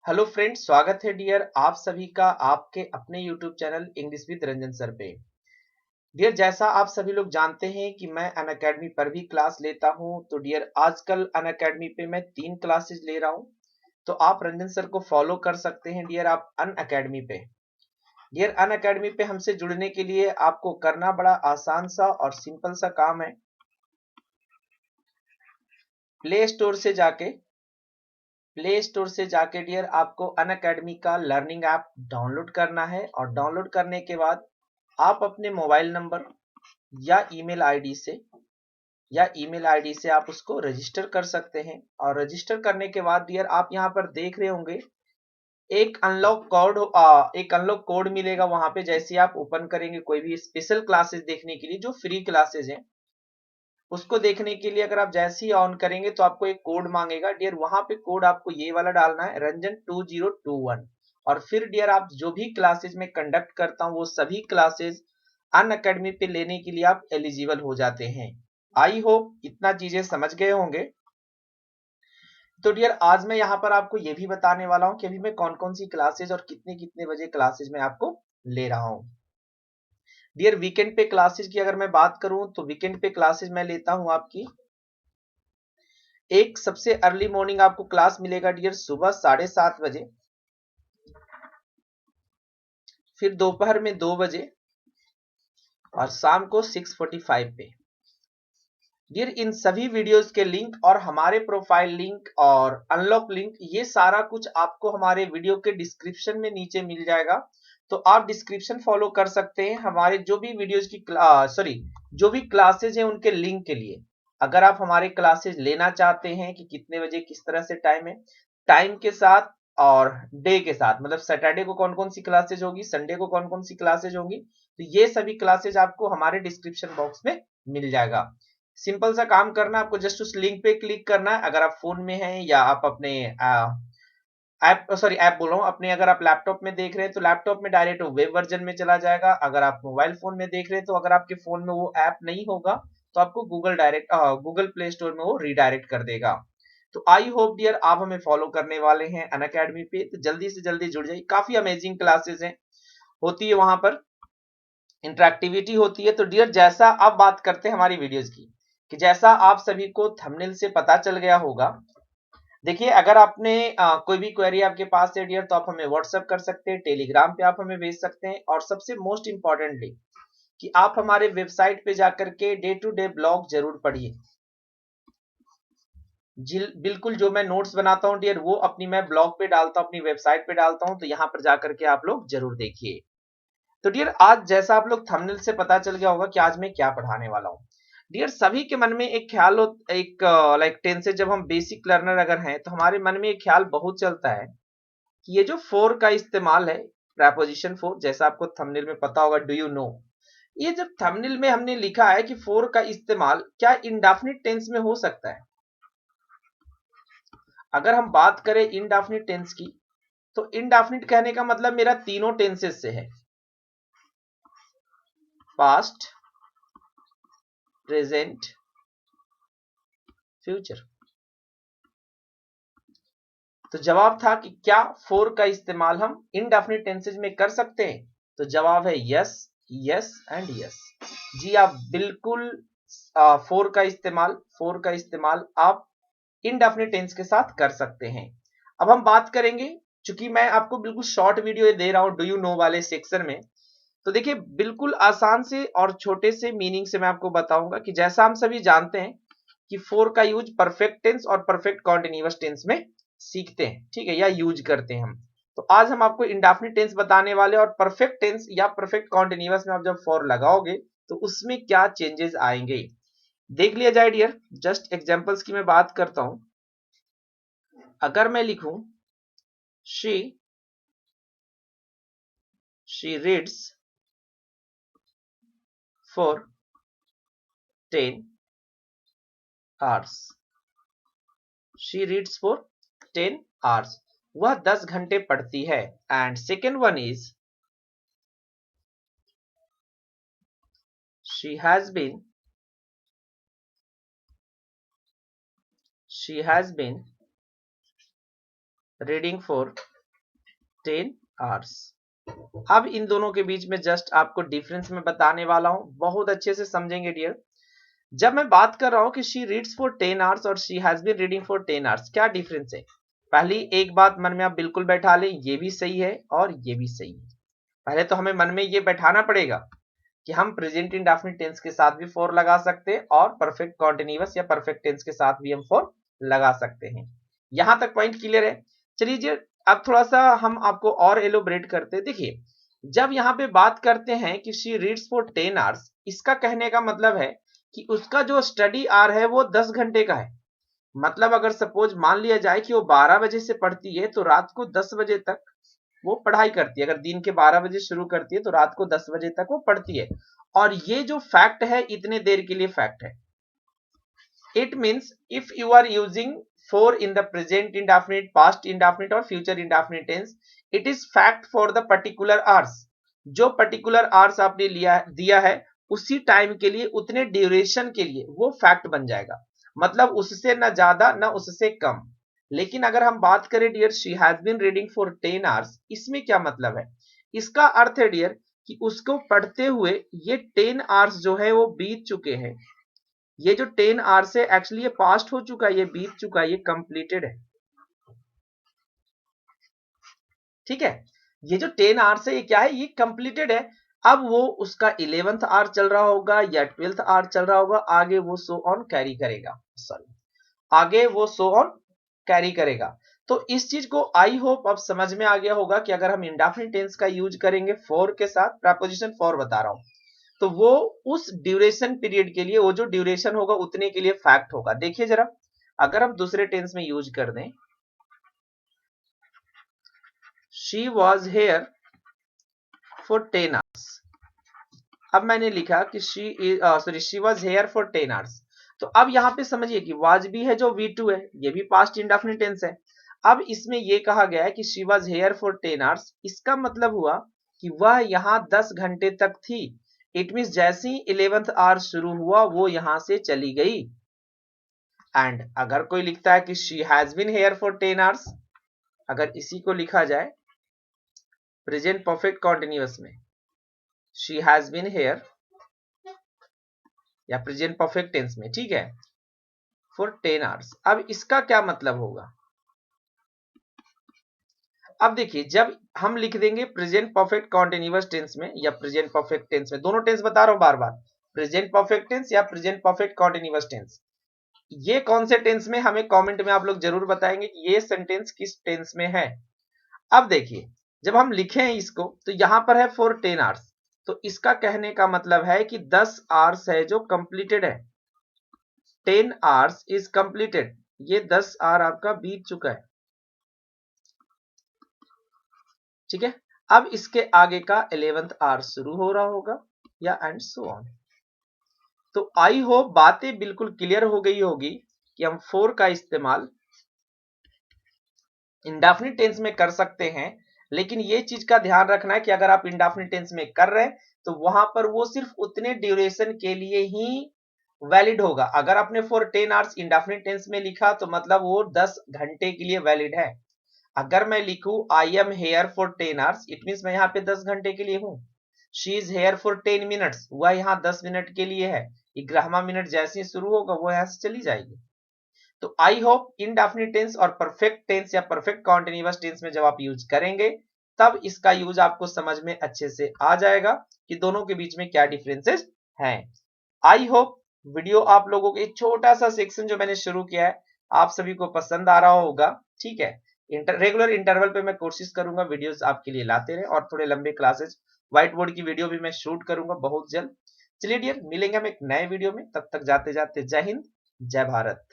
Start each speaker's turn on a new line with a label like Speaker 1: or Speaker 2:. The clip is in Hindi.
Speaker 1: हेलो फ्रेंड्स, स्वागत है डियर आप सभी का आपके अपने YouTube channel English with Ranjan sir पे। डियर, जैसा आप सभी लोग जानते हैं कि मैं अनअकैडमी पर भी क्लास लेता हूं, तो डियर आजकल अनअकैडमी पे मैं 3 क्लासेस ले रहा हूं। तो आप रंजन सर को फॉलो कर सकते हैं डियर आप अनअकैडमी पे। डियर अनअकैडमी पे हमसे जुड़ने के लिए आपको करना बड़ा आसान सा और सिंपल सा काम है। प्ले स्टोर से जाके डियर आपको अनअकैडमी का लर्निंग ऐप डाउनलोड करना है, और डाउनलोड करने के बाद आप अपने मोबाइल नंबर या ईमेल आईडी से आप उसको रजिस्टर कर सकते हैं। और रजिस्टर करने के बाद डियर आप यहाँ पर देख रहे होंगे एक अनलॉक कोड मिलेगा वहां पे। जैसे आप ओपन करेंगे कोई भी स्पेशल क्लासेस देखने के लिए, जो फ्री क्लासेस हैं, उसको देखने के लिए अगर आप जैसे ही ऑन करेंगे तो आपको एक कोड मांगेगा डियर। वहां पे कोड आपको ये वाला डालना है, रंजन 2021। और फिर डियर आप जो भी क्लासेस में कंडक्ट करता हूँ वो सभी क्लासेस अनअकैडमी पे लेने के लिए आप एलिजिबल हो जाते हैं। आई होप इतना चीजें समझ गए होंगे। तो डियर आज मैं यहाँ पर आपको ये भी बताने वाला हूँ कि अभी मैं कौन कौन सी क्लासेस और कितने कितने बजे क्लासेस में आपको ले रहा हूँ। डियर वीकेंड पे क्लासेस की अगर मैं बात करूं तो वीकेंड पे क्लासेस मैं लेता हूं आपकी एक सबसे अर्ली मॉर्निंग आपको क्लास मिलेगा डियर सुबह 7:30 बजे, फिर दोपहर में 2 बजे और शाम को 6:45 पे। डियर इन सभी वीडियोस के लिंक और हमारे प्रोफाइल लिंक और अनलॉक लिंक, ये सारा कुछ आपको हमारे वीडियो के डिस्क्रिप्शन में नीचे मिल जाएगा। तो आप डिस्क्रिप्शन फॉलो कर सकते हैं हमारे जो भी वीडियोस की जो भी क्लासेज हैं उनके लिंक के लिए। अगर आप हमारे क्लासेज लेना चाहते हैं कि कितने बजे किस तरह से टाइम है, टाइम के साथ और डे के साथ, मतलब सैटरडे को कौन कौन सी क्लासेज होगी, संडे को कौन कौन सी क्लासेज होंगी, तो ये सभी क्लासेज आपको हमारे डिस्क्रिप्शन बॉक्स में मिल जाएगा। सिंपल सा काम करना, आपको जस्ट उस लिंक पे क्लिक करना है। अगर आप फोन में हैं या आप अपने ऐप बोल रहा हूँ अपने, अगर आप लैपटॉप में देख रहे हैं तो लैपटॉप में डायरेक्ट वेब वर्जन में चला जाएगा। अगर आप मोबाइल फोन में देख रहे हैं तो अगर आपके फोन में वो ऐप नहीं होगा तो आपको गूगल प्ले स्टोर में वो रिडायरेक्ट कर देगा। तो आई होप डियर आप हमें फॉलो करने वाले हैं अनअकैडमी पे, तो जल्दी से जल्दी जुड़ जाइए। काफी अमेजिंग क्लासेस हैं, होती है वहां पर, इंटरेक्टिविटी होती है। तो डियर जैसा अब बात करते हैं हमारी वीडियोस की, कि जैसा आप सभी को थंबनेल से पता चल गया होगा। देखिए अगर आपने कोई भी क्वेरी आपके पास है डियर, तो आप हमें व्हाट्सएप कर सकते हैं, टेलीग्राम पे आप हमें भेज सकते हैं, और सबसे मोस्ट इंपॉर्टेंटली कि आप हमारे वेबसाइट पे जाकर के डे टू डे ब्लॉग जरूर पढ़िए। बिल्कुल जो मैं नोट्स बनाता हूँ डियर वो अपनी मैं ब्लॉग पे डालता हूँ, अपनी वेबसाइट पे डालता हूँ, तो यहाँ पर जाकर के आप लोग जरूर देखिए। तो डियर आज जैसा आप लोग थंबनेल से पता चल गया होगा कि आज मैं क्या पढ़ाने वाला हूँ। डियर सभी के मन में एक ख्याल एक लाइक टेंसेज, जब हम बेसिक लर्नर अगर हैं तो हमारे मन में एक ख्याल बहुत चलता है कि ये जो फोर का इस्तेमाल है, प्रेपोजिशन फोर, जैसा आपको थंबनेल में पता होगा, डू यू नो, ये जब थंबनेल में हमने लिखा है कि फोर का इस्तेमाल क्या इंडेफिनिट टेंस में हो सकता है। अगर हम बात करें इंडेफिनिट टेंस की, तो इंडेफिनिट कहने का मतलब मेरा तीनों टेंसेस से है, पास्ट, प्रेजेंट, फ्यूचर। तो जवाब था कि क्या फोर का इस्तेमाल हम इनडेफिनिट टेंसेज में कर सकते हैं, तो जवाब है यस, यस एंड यस। जी आप बिल्कुल फोर का इस्तेमाल आप इनडेफिनिट टेंस के साथ कर सकते हैं। अब हम बात करेंगे, चूंकि मैं आपको बिल्कुल शॉर्ट वीडियो दे रहा हूं डू यू नो वाले सेक्शन में, तो देखिए बिल्कुल आसान से और छोटे से मीनिंग से मैं आपको बताऊंगा कि जैसा हम सभी जानते हैं कि फोर का यूज परफेक्ट टेंस और परफेक्ट कॉन्टिन्यूअस टेंस में सीखते हैं, ठीक है, या यूज करते हैं हम। तो आज हम आपको इंडेफिनिट टेंस बताने वाले, और परफेक्ट टेंस या परफेक्ट कॉन्टिन्यूअस में आप जब फॉर लगाओगे तो उसमें क्या चेंजेस आएंगे देख लिया जाए डियर। जस्ट एग्जांपल्स की मैं बात करता हूं। अगर मैं लिखूं she reads for 10 hours, she reads for 10 hours, वह 10 घंटे पढ़ती है। And second one is she has been reading for 10 hours. अब इन दोनों के बीच में जस्ट आपको डिफरेंस में बताने वाला हूं, बहुत अच्छे से समझेंगे डियर। जब मैं बात कर रहा हूं कि शी रीड्स फॉर 10 आवर्स और she has been reading for 10 hours, क्या डिफरेंस है? पहली एक बात मन में आप बिल्कुल बैठा लें, ये भी सही है और ये भी सही है। पहले तो हमें मन में ये बैठाना पड़ेगा कि हम प्रेजेंट इंडेफिनिट टेंस के साथ भी फॉर लगा सकते हैं और परफेक्ट कॉन्टिन्यूअस या परफेक्ट टेंस के साथ भी हम फॉर लगा सकते हैं। यहां तक पॉइंट क्लियर है? चलिए अब थोड़ा सा हम आपको और एलोबरेट करते हैं। देखिए, जब यहाँ पे बात करते हैं कि शी रीड्स फॉर 10 आवर्स, इसका कहने का मतलब है कि उसका जो स्टडी आवर है वो 10 घंटे का है। मतलब अगर सपोज मान लिया जाए कि वो 12 बजे से पढ़ती है तो रात को 10 बजे तक वो पढ़ाई करती है। अगर दिन के 12 बजे शुरू करती है तो रात को 10 बजे तक वो पढ़ती है। और ये जो फैक्ट है इतने देर के लिए फैक्ट है। It means if you are using for in the present indefinite, past indefinite और future indefinite tense, it is fact for the particular hours। जो particular hours आपने दिया है उसी टाइम के लिए, उतने ड्यूरेशन के लिए वो फैक्ट बन जाएगा। मतलब उससे ना ज्यादा ना उससे कम। लेकिन अगर हम बात करें dear she has been reading for 10 hours, इसमें क्या मतलब है? इसका अर्थ है डियर कि उसको पढ़ते हुए ये 10 आवर्स जो है वो बीत चुके हैं। ये जो 10 आवर्स है एक्चुअली ये पास्ट हो चुका है, ये बीत चुका है, ये कंप्लीटेड है। ठीक है, ये जो 10 आवर्स है ये क्या है? ये कंप्लीटेड है। अब वो उसका 11th आवर चल रहा होगा या 12th आवर चल रहा होगा, आगे वो सो ऑन कैरी करेगा। सॉरी, आगे वो सो ऑन कैरी करेगा। तो इस चीज को आई होप अब समझ में आ गया होगा कि अगर हम इंडेफिनिट टेंस का यूज करेंगे फॉर के साथ, प्रीपोजिशन फॉर बता रहा हूं, तो वो उस ड्यूरेशन पीरियड के लिए, वो जो ड्यूरेशन होगा उतने के लिए फैक्ट होगा। देखिए जरा, अगर हम दूसरे टेंस में यूज कर दें, she was here for 10 hours. अब मैंने लिखा कि she was here for 10 hours. तो अब यहां पे समझिए कि वाज भी है जो V2 है, ये भी पास्ट इंडेफिनिट टेंस है। अब इसमें ये कहा गया है कि she was here for 10 hours, इसका मतलब हुआ कि वह यहां 10 घंटे तक थी। इट मींस जैसे ही 11th आवर शुरू हुआ वो यहां से चली गई। एंड अगर कोई लिखता है कि she has been here for 10 hours, अगर इसी को लिखा जाए प्रेजेंट परफेक्ट कॉन्टिन्यूअस में, शी हैज बीन हेयर या प्रेजेंट परफेक्ट टेंस में, ठीक है, फॉर 10 आवर्स। अब इसका क्या मतलब होगा? अब देखिए, जब हम लिख देंगे प्रेजेंट परफेक्ट कॉन्टिन्यूअस टेंस में या प्रेजेंट परफेक्ट टेंस में, दोनों टेंस बता रहा हूं बार बार, प्रेजेंट परफेक्ट टेंस या प्रेजेंट परफेक्ट कॉन्टिन्यूअस टेंस, ये कौन से टेंस में, हमें कमेंट में आप लोग जरूर बताएंगे कि ये सेंटेंस किस टेंस में है। अब देखिए, जब हम लिखे हैं इसको तो यहां पर है फॉर 10 आवर्स, तो इसका कहने का मतलब है कि 10 आवर्स है जो कंप्लीटेड है। 10 आवर्स इज कंप्लीटेड, ये 10 आवर आपका बीत चुका है। ठीक है, अब इसके आगे का 11th आवर शुरू हो रहा होगा या एंड सो ऑन। तो आई होप बातें बिल्कुल क्लियर हो गई होगी कि हम फॉर का इस्तेमाल इंडेफिनिट टेंस में कर सकते हैं। लेकिन ये चीज का ध्यान रखना है कि अगर आप इंडेफिनिट टेंस में कर रहे हैं तो वहां पर वो सिर्फ उतने ड्यूरेशन के लिए ही वैलिड होगा। अगर आपने फॉर 10 आवर्स इंडेफिनिट टेंस में लिखा तो मतलब वो 10 घंटे के लिए वैलिड है। अगर मैं लिखूं I am here for 10 hours, it means मैं यहाँ पे 10 घंटे के लिए हूं। She is here for 10 minutes, वह यहाँ 10 मिनट के लिए है। 11वां मिनट जैसे ही शुरू होगा वो यहां से चली जाएगी। तो आई होप इंडेफिनिट टेंस और परफेक्ट टेंस या परफेक्ट कॉन्टिन्यूअस टेंस में जब आप यूज करेंगे तब इसका यूज आपको समझ में अच्छे से आ जाएगा कि दोनों के बीच में क्या डिफरेंसेस हैं। आई होप वीडियो आप लोगों के छोटा सा सेक्शन जो मैंने शुरू किया है आप सभी को पसंद आ रहा होगा। ठीक है, रेगुलर इंटरवल पे मैं कोशिश करूंगा वीडियोस आपके लिए लाते रहे और थोड़े लंबे क्लासेस, व्हाइट बोर्ड की वीडियो भी मैं शूट करूंगा बहुत जल्द। चलिए डियर, मिलेंगे हम एक नए वीडियो में, तब तक जाते जाते जय हिंद, जय भारत।